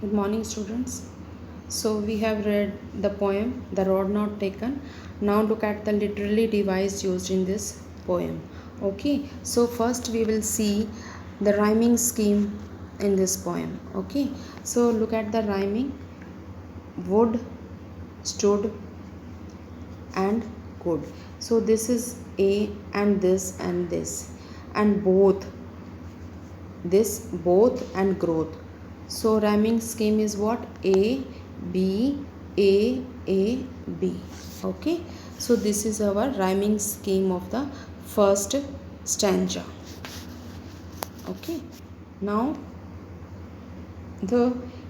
Good morning, students. So we have read the poem The Road Not Taken. Now look at the literary device used in this poem. Okay, so first we will see the rhyming scheme in this poem. Okay, so look at the rhyming: wood, stood, and could. So this is a and this and this, and both, this, both, and growth. So rhyming scheme is what? B, A, B. Okay, so this is our rhyming scheme of the first stanza. Okay, now the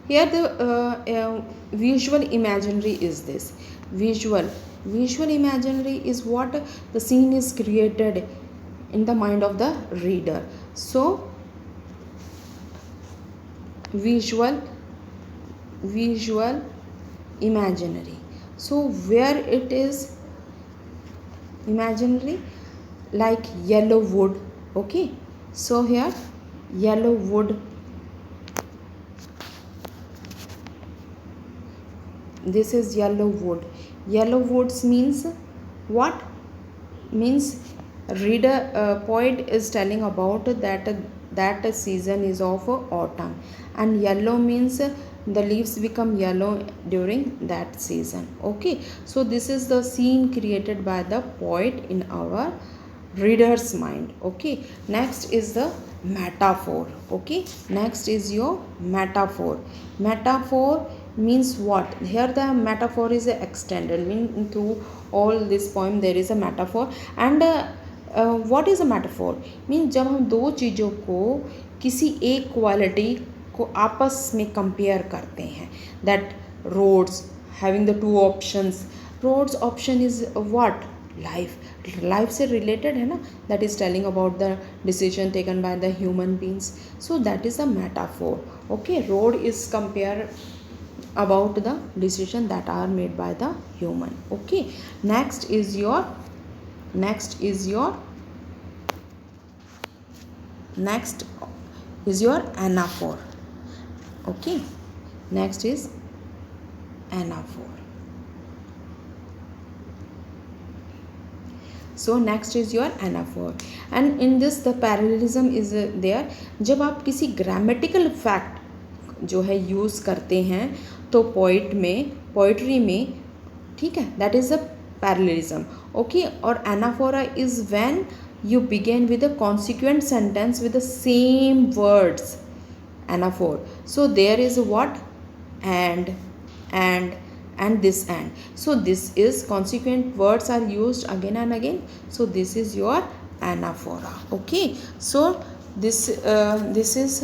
here the visual imaginary is this. Visual imaginary is what? The scene is created in the mind of the reader. So visual imaginary. So where it is imaginary, like yellow wood. Okay, so here yellow wood, this is yellow wood. Yellow woods means what? Means reader, poet is telling about that season is of autumn, and yellow means the leaves become yellow during that season. Okay, so this is the scene created by the poet in our reader's mind. Okay, next is the metaphor. Okay, next is your metaphor means what? Here the metaphor is extended, mean through all this poem there is a metaphor. And what is a metaphor? Mean जब हम दो चीज़ों को किसी एक quality को आपस में कंपेयर करते हैं, that roads having the two options, roads option is what? Life से रिलेटेड है ना, that is telling about the decision taken by the human beings. So that is the metaphor. Okay, road is compare about the decision that are made by the human. Okay, next is your next is your anaphor. Okay, next is anaphor. So next is your anaphor, and in this the parallelism is there. जब आप किसी grammatical fact जो है use करते हैं तो poetry में, ठीक है, that is a parallelism. Okay, और anaphora is when you begin with a consequent sentence with the same words. Anaphor. So there is what? And this and. So this is consequent words are used again and again. So this is your anaphora. Okay, so this is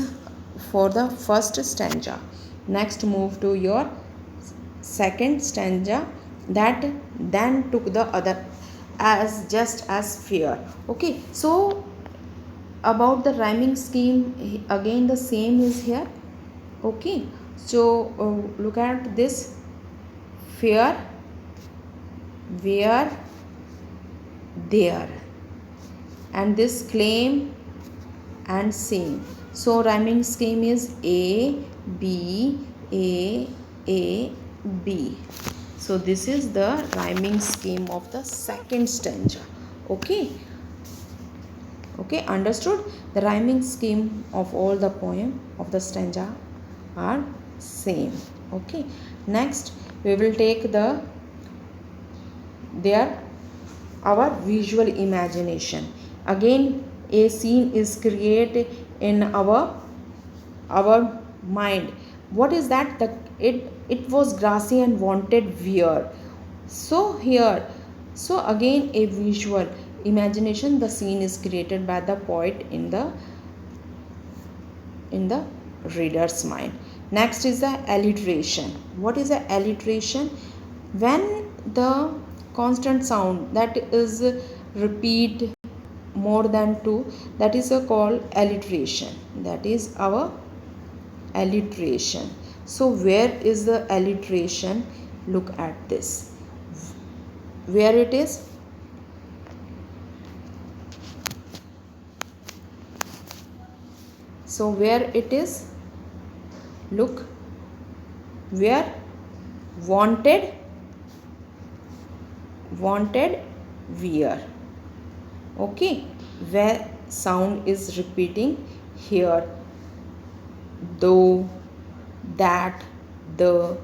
for the first stanza. Next move to your second stanza, that then took the other as just as fear. Okay, so about the rhyming scheme again the same is here. Okay, so look at this: fear, where, there, and this claim and same. So rhyming scheme is A B A B. So this is the rhyming scheme of the second stanza. Okay, understood? The rhyming scheme of all the poem of the stanza are same. Okay, next we will take our visual imagination. Again a scene is created in our mind. What is that? It was grassy and wanted weir. So here, so again a visual imagination, the scene is created by the poet in the reader's mind. Next is the alliteration. What is the alliteration? When the constant sound that is repeat more than two, that is called alliteration. That is our alliteration. So where is the alliteration? Look at this, where it is. So where it is? Look, where wanted where. Okay, where sound is repeating here, though, that, the,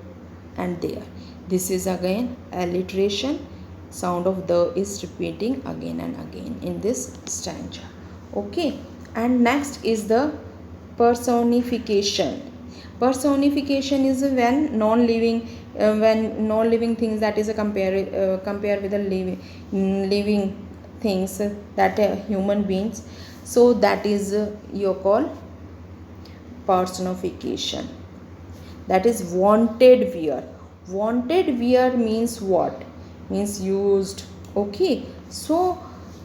and there. This is again alliteration. Sound of the is repeating again and again in this stanza. Okay, and next is the personification. Personification is when non-living things, that is a compare with the living things, that human beings. So that is you call personification. That is wanted where. Wanted where means what? Means used. Okay, so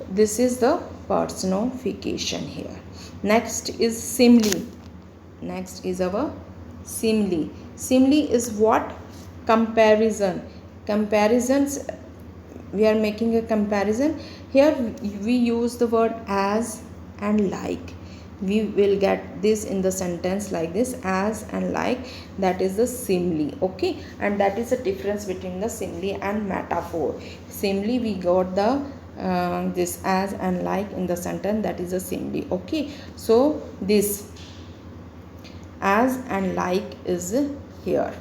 this is the personification here. Next is simile. Next is our simile. Simile is what? Comparison. Comparisons, we are making a comparison. Here we use the word as and like. We will get this in the sentence like this, as and like. That is the simile. Okay, and that is the difference between the simile and metaphor. Simile, we got the this as and like in the sentence, that is a simile. Okay, so this as and like is here,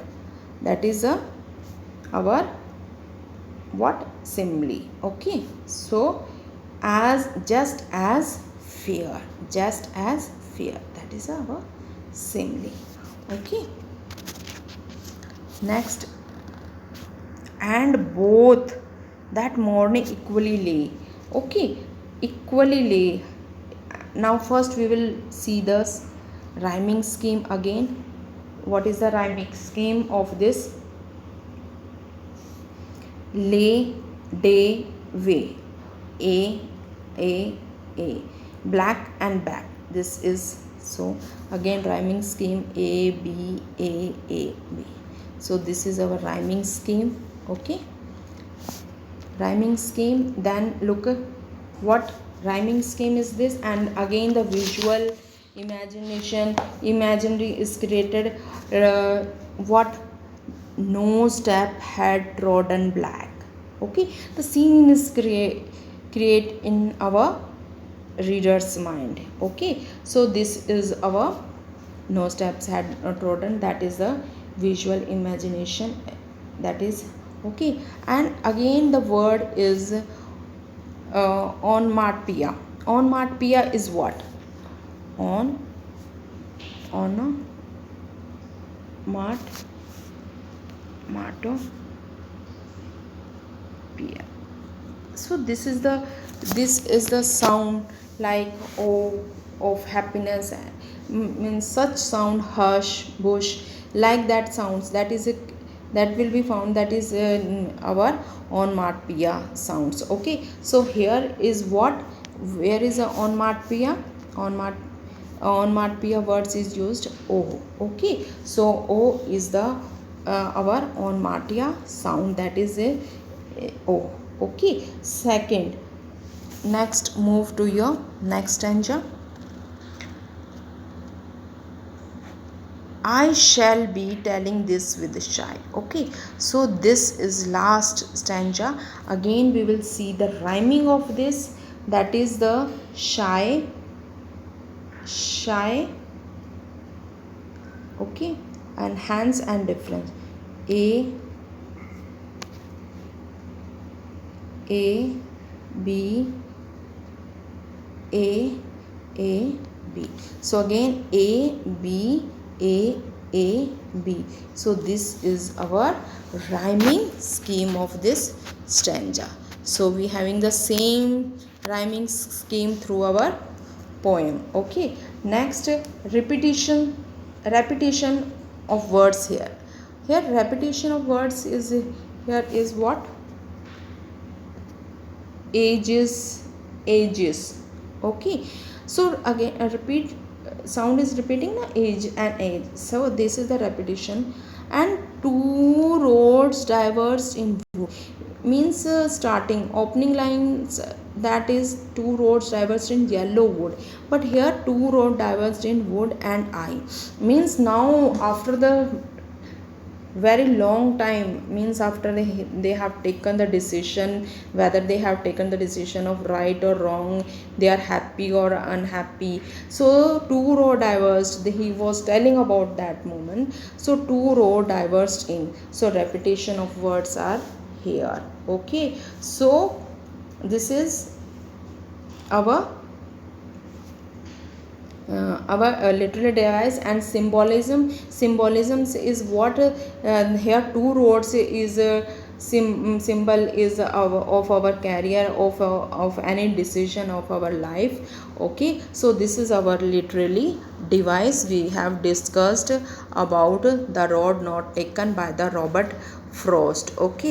that is our what? Simile. Okay, so as, just as fear, just as fear, that is our simile. Okay, next, and both that morning equally lay. Okay, equally lay. Now first we will see the rhyming scheme again. What is the rhyming scheme of this? Lay, day, way. A, black and back. This is, so again rhyming scheme, A, B, A, B. So this is our rhyming scheme. Okay, rhyming scheme. Then look what rhyming scheme is this. And again the visual imaginary is created. What? No step had trodden black. Okay, the scene is create in our reader's mind. Okay, so this is our no steps had trodden, that is the visual imagination, that is. Okay, and again the word is onomatopoeia. Onomatopoeia is what? Onomatopoeia. So this is the sound like O of happiness, means such sound, hush, bush, like that sounds, that is that will be found, that is our onomatopoeia sounds. Okay, so here is what? Where is a onomatopoeia? Onomatopoeia words is used O. Okay, so O is the our onomatopoeia sound, that is a O. Okay, second, next move to your next stanza. I shall be telling this with a shy. Okay, so this is last stanza. Again we will see the rhyming of this, that is the shy. Okay, and hands and difference. A, B, A, B. So again A, B, A, B. So this is our rhyming scheme of this stanza. So we having the same rhyming scheme through our poem. Okay, next, repetition of words here. Here repetition of words is, here is what? Ages. Okay, so again repeat, sound is repeating the age and age. So this is the repetition. And two roads diverged in blue, means starting opening lines, that is two roads diverged in yellow wood, but here two roads diverged in wood and I, means now after the very long time, means after they have taken the decision, whether they have taken the decision of right or wrong, they are happy or unhappy. So two row diverged, he was telling about that moment. So two row diverged in, so repetition of words are here. Okay, so this is our literary device. And symbolism is what, here two roads is symbol is of our career, of any decision of our life. Okay, so this is our literary device. We have discussed about the road not taken by the Robert Frost. Okay.